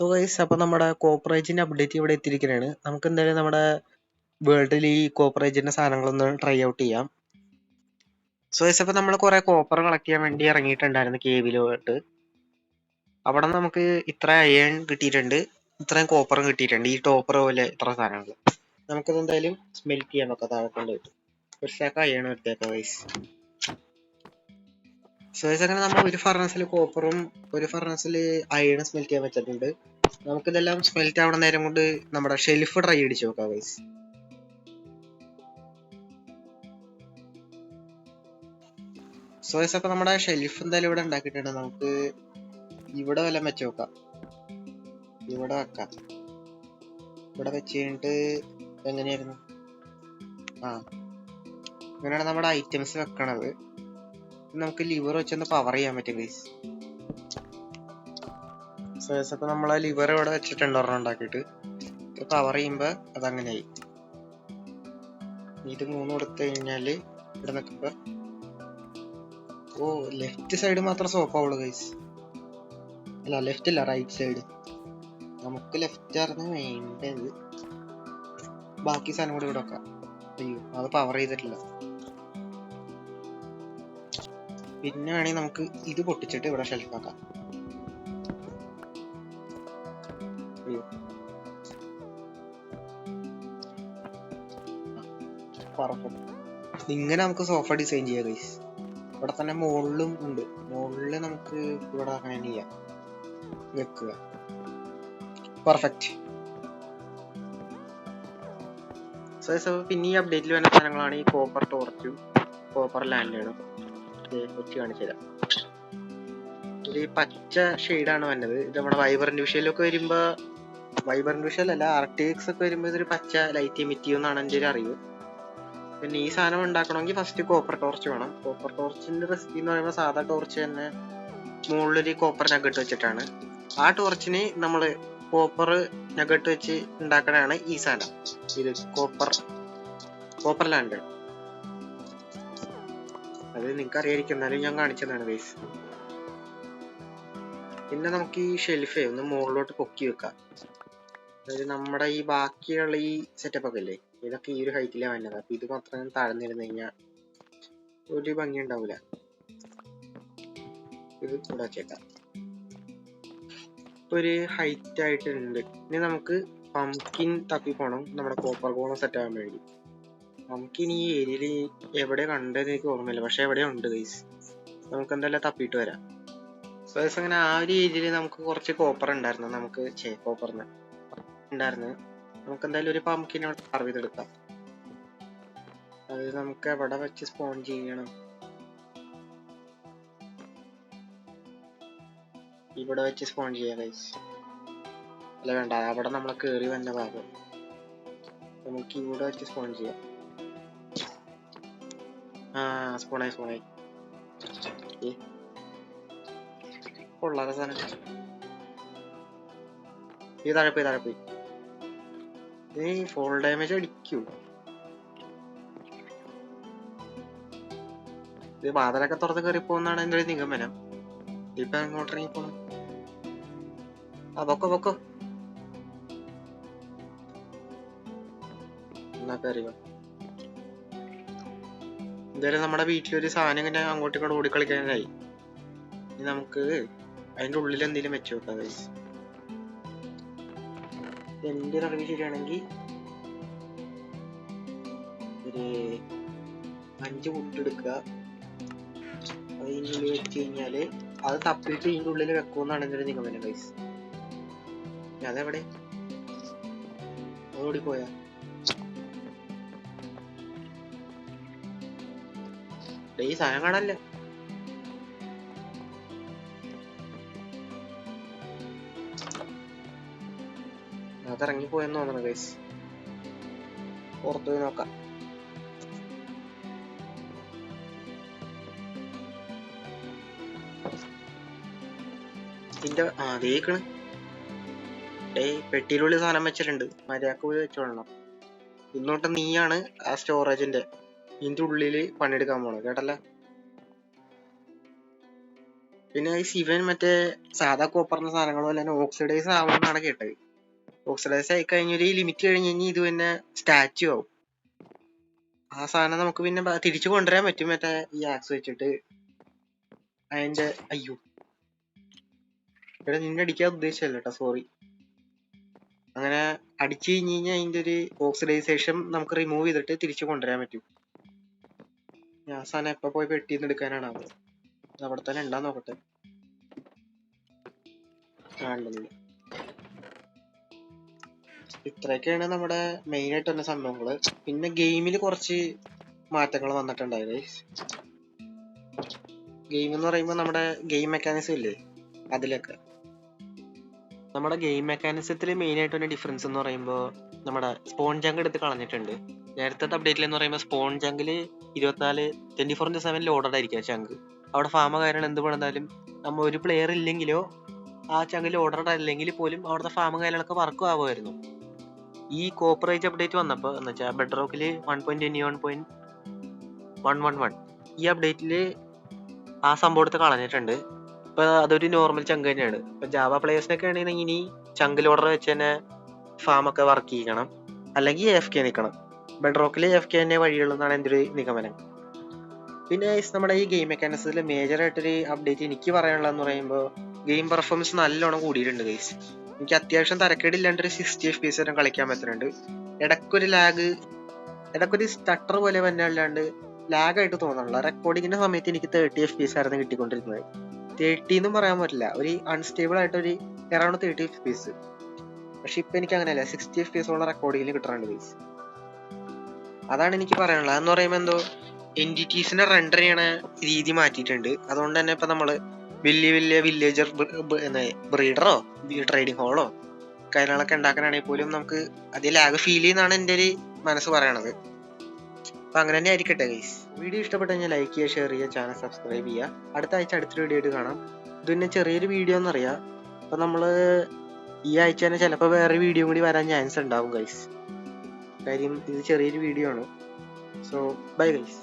So guys, അപ്പോൾ നമ്മുടെ കോപ്പറേജിന്റെ update ഇവിടെ എത്തിയിരിക്കുകയാണ്. നമുക്ക് എന്തായാലും നമ്മുടെ വേൾഡിൽ ഈ കോപ്പറേജിന്റെ സാധനങ്ങളൊന്ന് ട്രൈ ഔട്ട് ചെയ്യാം. സോ ഗൈസ്, അപ്പോൾ നമ്മൾ കുറെ കോപ്പർ കളക്ട് ചെയ്യാൻ വേണ്ടി ഇറങ്ങിയിട്ടുണ്ടായിരുന്നു കേവിലോട്ട്. അവിടെ നമുക്ക് ഇത്ര അയൺ കിട്ടിയിട്ടുണ്ട്, ഇത്രയും കോപ്പറും കിട്ടിയിട്ടുണ്ട്, ഈ ടോപ്പർ പോലെ ഇത്ര സാധനങ്ങൾ. നമുക്കത് എന്തായാലും സ്മെൽറ്റ് ചെയ്യാൻ നോക്കാം. താഴെ കൊണ്ടുപോയിട്ട് ഒരു സ്റ്റാക്ക് അയൺ എടുത്തേക്കാം ഗൈസ്. സോ ഗൈസ്, അങ്ങനെ നമ്മൾ ഒരു ഫർണസിൽ കോപ്പറും ഒരു ഫർണസിൽ അയൺ സ്മെൽറ്റ് ചെയ്യാൻ വെച്ചിട്ടുണ്ട്. നമുക്കിതെല്ലാം സ്മെൽറ്റ് ആവുന്ന നേരം കൊണ്ട് നമ്മുടെ ഷെൽഫ് ട്രൈ അടിച്ച് നോക്കാം ഗൈസ്. സോ ഗൈസ്, അപ്പൊ നമ്മുടെ ഷെൽഫ് എന്തായാലും ഇവിടെ ഉണ്ടാക്കിയിട്ടുണ്ട്. നമുക്ക് ഇവിടെ വല്ലതും വെച്ച് നോക്കാം. ഇവിടെ വെക്കാം. ഇവിടെ വെച്ച് കഴിഞ്ഞിട്ട് എങ്ങനെയായിരുന്നു? ഇങ്ങനെയാണ് നമ്മുടെ ഐറ്റംസ് വെക്കണത്. നമുക്ക് ലിവർ വെച്ചൊന്ന് പവർ ചെയ്യാൻ പറ്റും ഗൈസ്. സോ ഗൈസ്, അപ്പൊ നമ്മളെ ലിവർ ഇവിടെ വെച്ചിട്ടുണ്ട് ഒരെണ്ണം ഉണ്ടാക്കിയിട്ട്. പവർ ചെയ്യുമ്പോ അതങ്ങനെയായി. ഇത് 3 കൊടുത്തു കഴിഞ്ഞാല് ഇവിടെ നിൽക്കുമ്പോ ലെഫ്റ്റ് സൈഡ് മാത്രം സോപ്പ് ആവുള്ളൂ ഗൈസ്. അല്ല, ലെഫ്റ്റ് അല്ല, റൈറ്റ് സൈഡ്. നമുക്ക് ലെഫ്റ്റ് ആയിരുന്നു വേണ്ടത്. ബാക്കി സാധനം കൂടി ഇവിടെ വെക്കാം. അയ്യോ, അത് പവർ ചെയ്തിട്ടില്ല. പിന്നെ വേണമെങ്കിൽ നമുക്ക് ഇത് പൊട്ടിച്ചിട്ട് ഇവിടെ ഷെൽഫ് ആക്കാം. അയ്യോ, ഇങ്ങനെ നമുക്ക് സോഫ ഡിസൈൻ ചെയ്യാം ഗൈസ്. ഇവിടെ തന്നെ മുകളിലും ഉണ്ട്. മുകളില് നമുക്ക് ഇവിടെ അങ്ങനെ ചെയ്യാം, വെക്കുക. പെർഫെക്റ്റ്. സോ പിന്നെ ഈ അപ്ഡേറ്റിൽ വരുന്ന സാധനങ്ങളാണ് ഈ കോപ്പർ ടോർച്ചും കോപ്പർ ലാൻഡേണും. വെച്ച് കാണിച്ചുതരാം. ഇത് പച്ച ഷെയ്ഡാണ് വന്നത്. ഇത് നമ്മുടെ വൈബ്രന്റ് വിഷയിലൊക്കെ വരുമ്പോ, വൈബ്രന്റ് വിഷൽ അല്ല, RTX ഒക്കെ വരുമ്പോ ഇതൊരു പച്ച ലൈറ്റ് എമിറ്റ് ചെയ്യുമെന്നാണ് എൻ്റെ ഒരു അറിവ്. പിന്നെ ഈ സാധനം ഉണ്ടാക്കണമെങ്കിൽ ഫസ്റ്റ് കോപ്പർ ടോർച്ച് വേണം. കോപ്പർ ടോർച്ചിന്റെ റെസിപ്പി എന്ന് പറയുമ്പോൾ സാധാ ടോർച്ച് തന്നെ മുകളിലൊരു കോപ്പർ നഗട്ട് വെച്ചിട്ടാണ്. ആ ടോർച്ചിന് നമ്മൾ കോപ്പർ നഗട്ട് വെച്ച് ഉണ്ടാക്കണതാണ് ഈ സാധനം. ഇത് കോപ്പർ ലാൻഡ്. അത് നിങ്ങൾക്ക് അറിയായിരിക്കും, എന്നാലും ഞാൻ കാണിച്ചതാണ് ഗൈസ്. പിന്നെ നമുക്ക് ഈ ഷെൽഫേ ഒന്ന് മുകളിലോട്ട് പൊക്കി വെക്കാം. അതായത് നമ്മുടെ ഈ ബാക്കിയുള്ള ഈ സെറ്റപ്പ് ഒക്കെ ഇല്ലേ, ഇതൊക്കെ ഈ ഒരു ഹൈറ്റിലാണ് വന്നത്. അപ്പൊ ഇത് മാത്രം താഴ്ന്നിരുന്നു കഴിഞ്ഞാൽ ഒരു ഭംഗി ഉണ്ടാവില്ല. ഇത് കൂടെ വെച്ചേക്കാം. ഇപ്പൊ ഒരു ഹൈറ്റ് ആയിട്ടുണ്ട്. ഇനി നമുക്ക് പംകിൻ തപ്പി പോണം നമ്മുടെ കോപ്പർ കോണം സെറ്റ് ആകാൻ വേണ്ടി. പംകിൻ ഈ ഏരിയയിൽ എവിടെ കണ്ടതെന്ന് എനിക്ക് ഓർമ്മയില്ല, പക്ഷെ എവിടെ ഉണ്ട് ഗൈസ്. നമുക്ക് എന്തായാലും തപ്പിയിട്ട് വരാം. സോ ഗൈസ്, അങ്ങനെ ആ ഒരു ഏരിയയിൽ നമുക്ക് കുറച്ച് കോപ്പർ ഉണ്ടായിരുന്നു. നമുക്ക് കോപ്പറിന് ഉണ്ടായിരുന്നു. നമുക്ക് എന്തായാലും ഒരു പംകിനോട് സർവ് ചെയ്തെടുക്കാം. അത് നമുക്ക് എവിടെ വെച്ച് സ്പോൺ ചെയ്യണം? ഇവിടെ വെച്ച് സ്പോൺ ചെയ്യാം ഗൈസ്. അല്ല വേണ്ട, അവിടെ നമ്മൾ കയറി വന്ന ഭാഗം. നമുക്ക് ഇവിടെ വെച്ച് സ്പോൺ ചെയ്യാം. സ്പോണായി. കൊള്ളാതെ സാധനം. ഈ താഴെ പോയി. ഫോൾ ഡാമേജ് അടിക്കൂ. ഇത് വാതിലൊക്കെ തുറന്ന് കയറി പോകുന്നതാണ് എൻ്റെ ഒരു നിഗമനം. ഇപ്പൊ അങ്ങോട്ട് ഇറങ്ങി പോണം. പൊക്കോ എന്നാ കയറിയോ. എന്തായാലും നമ്മുടെ വീട്ടിലൊരു സാധനം ഇങ്ങനെ അങ്ങോട്ടും ഇങ്ങോട്ട് ഓടിക്കളിക്കാനായി. ഇനി നമുക്ക് അതിന്റെ ഉള്ളിൽ എന്തെങ്കിലും വെച്ച് നോക്കാം ഗൈസ്. എന്റെ ഒരു അറിവ് ശരിയാണെങ്കിൽ ഒരു 5 മുട്ടെടുക്കുക. അത് ഇതിൻ്റെ ഉള്ളിൽ വെച്ച് കഴിഞ്ഞാല് അത് തപ്പിയിട്ട് ഇതിന്റെ ഉള്ളിൽ വെക്കുമെന്നാണ് എൻ്റെ ഒരു നിഗമനം ഗൈസ്. അതെവിടെ ഓടിപ്പോയാ? ഈ സാധനം കാണാനല്ലേ. അതിറങ്ങിപ്പോയെന്ന് തോന്നുന്നു ഗൈസ്. പുറത്തു പോയി നോക്കാം. ഇതിന്റെ അതേക്കണ്. പെട്ടിയിലുള്ളിൽ സാധനം വെച്ചിട്ടുണ്ട്. മര്യാദക്ക് പോയി വെച്ചോളണം. ഇന്നോട്ട് നീയാണ് ആ സ്റ്റോറേജിന്റെ ഇതിന്റെ ഉള്ളില് പണിയെടുക്കാൻ പോണത്, കേട്ടല്ല. പിന്നെ ഈ ഇവൻ മറ്റേ സാധാ കോപ്പറിന്റെ സാധനങ്ങൾ പോലെ തന്നെ ഓക്സിഡൈസ് ആവുമെന്നാണ് കേട്ടത്. ഓക്സിഡൈസ് ആയി കഴിഞ്ഞൊരു ലിമിറ്റ് കഴിഞ്ഞ് കഴിഞ്ഞാൽ ഇത് പിന്നെ സ്റ്റാച്ചു ആവും. ആ സാധനം നമുക്ക് പിന്നെ തിരിച്ചു കൊണ്ടുവരാൻ പറ്റും മറ്റേ ഈ ആക്സ് വെച്ചിട്ട്. അതിന്റെ അയ്യോ ഇവിടെ നിന്നെ അടിക്കാൻ ഉദ്ദേശിച്ചല്ല കേട്ടോ, സോറി. അങ്ങനെ അടിച്ചു കഴിഞ്ഞ് കഴിഞ്ഞാൽ അതിന്റെ ഒരു ഓക്സിഡൈസേഷൻ നമുക്ക് റിമൂവ് ചെയ്തിട്ട് തിരിച്ചു കൊണ്ടുവരാൻ പറ്റും. ഞാൻ സാധനം എപ്പോ പോയി പെട്ടിന്ന് എടുക്കാനാണ് അത് അവിടെ തന്നെ ഉണ്ടാ നോക്കട്ടെ. ഇത്രയൊക്കെയാണ് നമ്മുടെ മെയിൻ ആയിട്ട് തന്നെ സംഭവങ്ങള്. പിന്നെ ഗെയിമിൽ കുറച്ച് മാറ്റങ്ങൾ വന്നിട്ടുണ്ടായത്. ഗെയിം എന്ന് പറയുമ്പോൾ നമ്മുടെ ഗെയിം മെക്കാനിസം ഇല്ലേ, അതിലൊക്കെ നമ്മുടെ ഗെയിം മെക്കാനിസത്തിൽ മെയിൻ ആയിട്ട് തന്നെ ഡിഫറൻസ് എന്ന് പറയുമ്പോൾ നമ്മുടെ സ്പോൺ ജങ്ക് എടുത്ത് കളഞ്ഞിട്ടുണ്ട്. നേരത്തെ അപ്ഡേറ്റിൽ എന്ന് പറയുമ്പോൾ സ്പോൺ ജങ്കിൽ 24/7 ലോഡഡ് ആയിരിക്കും ചങ്ക്. അവിടെ ഫാമ കാര്യങ്ങൾ എന്ത് പണിതാലും നമ്മൾ ഒരു പ്ലെയർ ഇല്ലെങ്കിലോ ആ ചങ്കിൽ ലോഡഡ് അല്ലെങ്കിൽ പോലും അവിടുത്തെ ഫാമ കാര്യങ്ങളൊക്കെ വർക്കും ആവുമായിരുന്നു. ഈ കോപ്പറേജ് അപ്ഡേറ്റ് വന്നപ്പോൾ എന്ന് വെച്ചാൽ ബെഡ് റോക്കിൽ 1.21.111 ഈ അപ്ഡേറ്റിൽ ആ സംഭവം എടുത്ത് കളഞ്ഞിട്ടുണ്ട്. ഇപ്പൊ അതൊരു നോർമൽ ചങ്ക് തന്നെയാണ്. ഇപ്പൊ ജാവ പ്ലേയേഴ്സിനൊക്കെ ആണെങ്കിൽ ഇനി ചങ്ക് ലോഡർ വെച്ച് തന്നെ ഫാം ഒക്കെ വർക്ക് ചെയ്യണം, അല്ലെങ്കിൽ AFK നിൽക്കണം. ബെഡ് റോക്കിൽ AFK തന്നെ വഴിയുള്ളതാണ് എൻ്റെ ഒരു നിഗമനം. പിന്നെ നമ്മുടെ ഈ ഗെയിം മെക്കാനിസത്തിൽ മേജർ ആയിട്ടൊരു അപ്ഡേറ്റ് എനിക്ക് പറയാനുള്ളതെന്ന് പറയുമ്പോൾ ഗെയിം പെർഫോമൻസ് നല്ലോണം കൂടിയിട്ടുണ്ട് ഗൈസ്. എനിക്ക് അത്യാവശ്യം തരക്കേടില്ലാണ്ട് ഒരു 60 FPS വരെ കളിക്കാൻ പറ്റുന്നുണ്ട്. ഇടയ്ക്കൊരു ലാഗ്, ഇടയ്ക്കൊരു സ്റ്റട്ടർ പോലെ തന്നെ അല്ലാണ്ട് ലാഗായിട്ട് തോന്നണില്ല. റെക്കോർഡിങ്ങിന്റെ സമയത്ത് എനിക്ക് 30 FPS ആയിരുന്നു കിട്ടിക്കൊണ്ടിരുന്നത്. 30 എന്നും പറയാൻ പറ്റില്ല, ഒരു അൺസ്റ്റേബിൾ ആയിട്ടൊരു അറൗണ്ട് 30 FPS. പക്ഷെ ഇപ്പൊ എനിക്ക് അങ്ങനെയല്ല, 60 FPS ഉള്ള റെക്കോർഡിങ്ങിൽ കിട്ടാറുണ്ട് ഗൈസ്. അതാണ് എനിക്ക് പറയാനുള്ളത്. അതെന്ന് പറയുമ്പോൾ എന്തോ എൻറ്റിറ്റീസിനെ റെൻഡർ ചെയ്യണ രീതി മാറ്റിയിട്ടുണ്ട്. അതുകൊണ്ട് തന്നെ ഇപ്പൊ നമ്മള് വലിയ വലിയ വില്ലേജർ ബ്രീഡറോ ട്രേഡിംഗ് ഹോളോ കാര്യങ്ങളൊക്കെ ഉണ്ടാക്കാനാണെങ്കിൽ പോലും നമുക്ക് അതേ ലാഗ് ഫീൽ ചെയ്യുന്നതാണ് എൻ്റെ ഒരു മനസ്സ് പറയണത്. അപ്പൊ അങ്ങനെ തന്നെ ആയിരിക്കട്ടെ ഗൈസ്. വീഡിയോ ഇഷ്ടപ്പെട്ടു കഴിഞ്ഞാൽ ലൈക്ക് ചെയ്യുക, ഷെയർ ചെയ്യുക, ചാനൽ സബ്സ്ക്രൈബ് ചെയ്യുക. അടുത്ത ആഴ്ച അടുത്തൊരു വീഡിയോ ആയിട്ട് കാണാം. ഇത് പിന്നെ ചെറിയൊരു വീഡിയോ എന്നറിയാം. അപ്പൊ നമ്മള് ഈ ആഴ്ച തന്നെ ചിലപ്പോൾ വേറെ വീഡിയോ കൂടി വരാൻ ചാൻസ് ഉണ്ടാവും ഗൈസ്. കാര്യം ഇത് ചെറിയൊരു വീഡിയോ ആണ്. So bye guys.